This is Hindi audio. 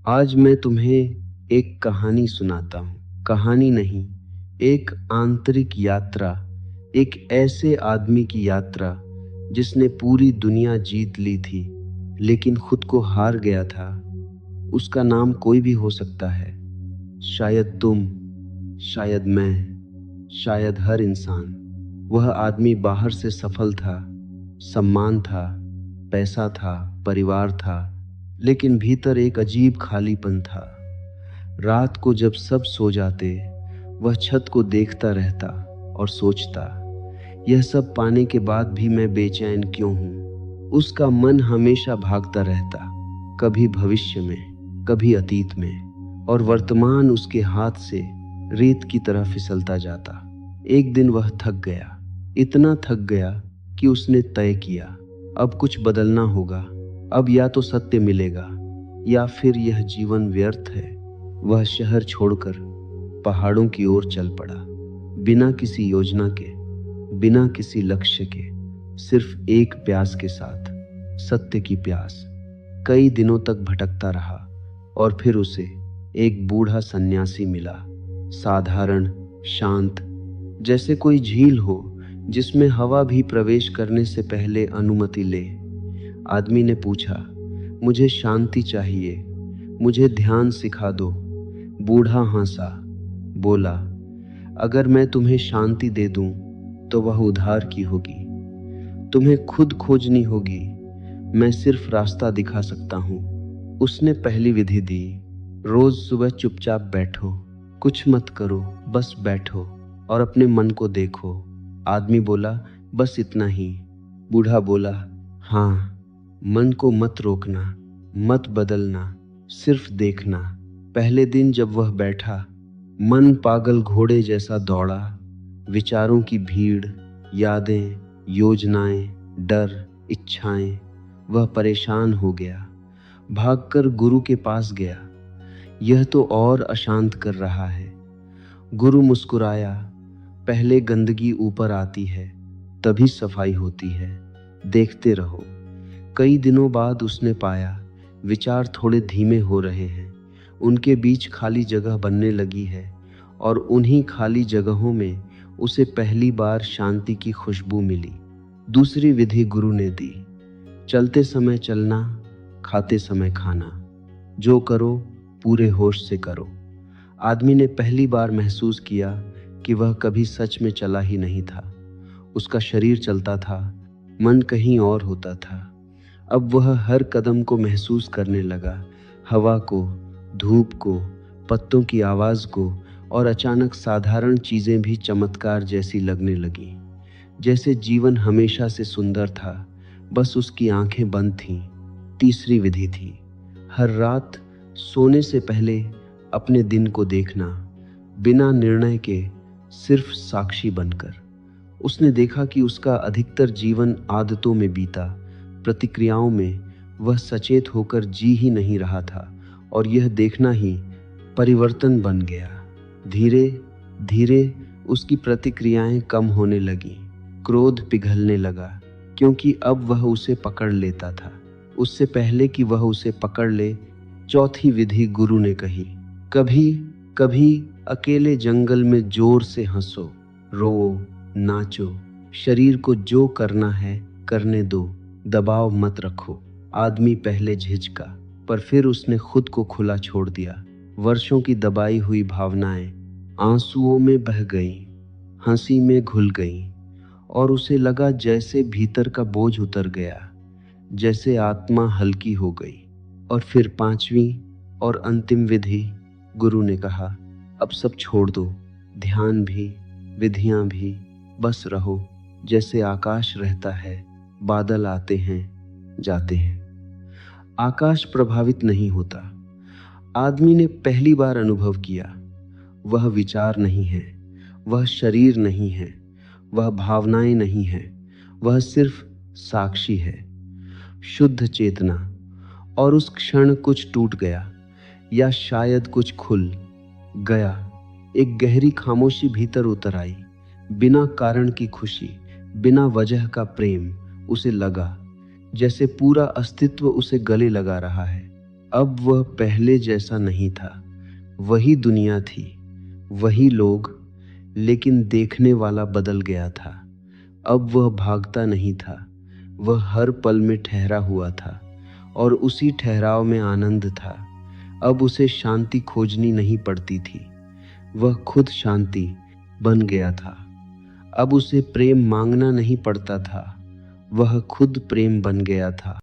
आज मैं तुम्हें एक कहानी सुनाता हूँ। कहानी नहीं, एक आंतरिक यात्रा, एक ऐसे आदमी की यात्रा जिसने पूरी दुनिया जीत ली थी लेकिन खुद को हार गया था। उसका नाम कोई भी हो सकता है, शायद तुम, शायद मैं, शायद हर इंसान। वह आदमी बाहर से सफल था, सम्मान था, पैसा था, परिवार था, लेकिन भीतर एक अजीब खालीपन था। रात को जब सब सो जाते, वह छत को देखता रहता और सोचता, यह सब पाने के बाद भी मैं बेचैन क्यों हूँ। उसका मन हमेशा भागता रहता, कभी भविष्य में, कभी अतीत में, और वर्तमान उसके हाथ से रेत की तरह फिसलता जाता। एक दिन वह थक गया, इतना थक गया कि उसने तय किया, अब कुछ बदलना होगा। अब या तो सत्य मिलेगा या फिर यह जीवन व्यर्थ है। वह शहर छोड़कर पहाड़ों की ओर चल पड़ा, बिना किसी योजना के, बिना किसी लक्ष्य के, सिर्फ एक प्यास के साथ, सत्य की प्यास। कई दिनों तक भटकता रहा और फिर उसे एक बूढ़ा सन्यासी मिला, साधारण, शांत, जैसे कोई झील हो जिसमें हवा भी प्रवेश करने से पहले अनुमति ले। आदमी ने पूछा, मुझे शांति चाहिए, मुझे ध्यान सिखा दो। बूढ़ा हंसा, बोला, अगर मैं तुम्हें शांति दे दूं तो वह उधार की होगी, तुम्हें खुद खोजनी होगी, मैं सिर्फ रास्ता दिखा सकता हूं। उसने पहली विधि दी, रोज सुबह चुपचाप बैठो, कुछ मत करो, बस बैठो और अपने मन को देखो। आदमी बोला, बस इतना ही। बूढ़ा बोला, हाँ, मन को मत रोकना, मत बदलना, सिर्फ देखना। पहले दिन जब वह बैठा, मन पागल घोड़े जैसा दौड़ा। विचारों की भीड़, यादें, योजनाएं, डर, इच्छाएं। वह परेशान हो गया, भागकर गुरु के पास गया। यह तो और अशांत कर रहा है। गुरु मुस्कुराया, पहले गंदगी ऊपर आती है, तभी सफाई होती है, देखते रहो। कई दिनों बाद उसने पाया, विचार थोड़े धीमे हो रहे हैं, उनके बीच खाली जगह बनने लगी है, और उन्हीं खाली जगहों में उसे पहली बार शांति की खुशबू मिली। दूसरी विधि गुरु ने दी, चलते समय चलना, खाते समय खाना, जो करो पूरे होश से करो। आदमी ने पहली बार महसूस किया कि वह कभी सच में चला ही नहीं था। उसका शरीर चलता था, मन कहीं और होता था। अब वह हर कदम को महसूस करने लगा, हवा को, धूप को, पत्तों की आवाज को, और अचानक साधारण चीजें भी चमत्कार जैसी लगने लगी। जैसे जीवन हमेशा से सुंदर था, बस उसकी आंखें बंद थीं। तीसरी विधि थी, हर रात सोने से पहले अपने दिन को देखना, बिना निर्णय के, सिर्फ साक्षी बनकर। उसने देखा कि उसका अधिकतर जीवन आदतों में बीता, प्रतिक्रियाओं में। वह सचेत होकर जी ही नहीं रहा था, और यह देखना ही परिवर्तन बन गया। धीरे धीरे उसकी प्रतिक्रियाएं कम होने लगीं, क्रोध पिघलने लगा, क्योंकि अब वह उसे पकड़ लेता था, उससे पहले कि वह उसे पकड़ ले। चौथी विधि गुरु ने कही, कभी कभी अकेले जंगल में जोर से हंसो, रो, नाचो, शरीर को जो करना है करने दो, दबाव मत रखो। आदमी पहले झिझका, पर फिर उसने खुद को खुला छोड़ दिया। वर्षों की दबाई हुई भावनाएं आंसुओं में बह गईं, हंसी में घुल गईं, और उसे लगा जैसे भीतर का बोझ उतर गया, जैसे आत्मा हल्की हो गई। और फिर पांचवी और अंतिम विधि, गुरु ने कहा, अब सब छोड़ दो, ध्यान भी, विधियां भी, बस रहो जैसे आकाश रहता है, बादल आते हैं, जाते हैं। आकाश प्रभावित नहीं होता। आदमी ने पहली बार अनुभव किया, वह विचार नहीं है, वह शरीर नहीं है, वह भावनाएं नहीं है, वह सिर्फ साक्षी है, शुद्ध चेतना। और उस क्षण कुछ टूट गया, या शायद कुछ खुल गया। एक गहरी खामोशी भीतर उतर आई, बिना कारण की खुशी, बिना वजह का प्रेम। उसे लगा जैसे पूरा अस्तित्व उसे गले लगा रहा है। अब वह पहले जैसा नहीं था। वही दुनिया थी, वही लोग, लेकिन देखने वाला बदल गया था। अब वह भागता नहीं था, वह हर पल में ठहरा हुआ था और उसी ठहराव में आनंद था। अब उसे शांति खोजनी नहीं पड़ती थी, वह खुद शांति बन गया था। अब उसे प्रेम मांगना नहीं पड़ता था, वह खुद प्रेम बन गया था।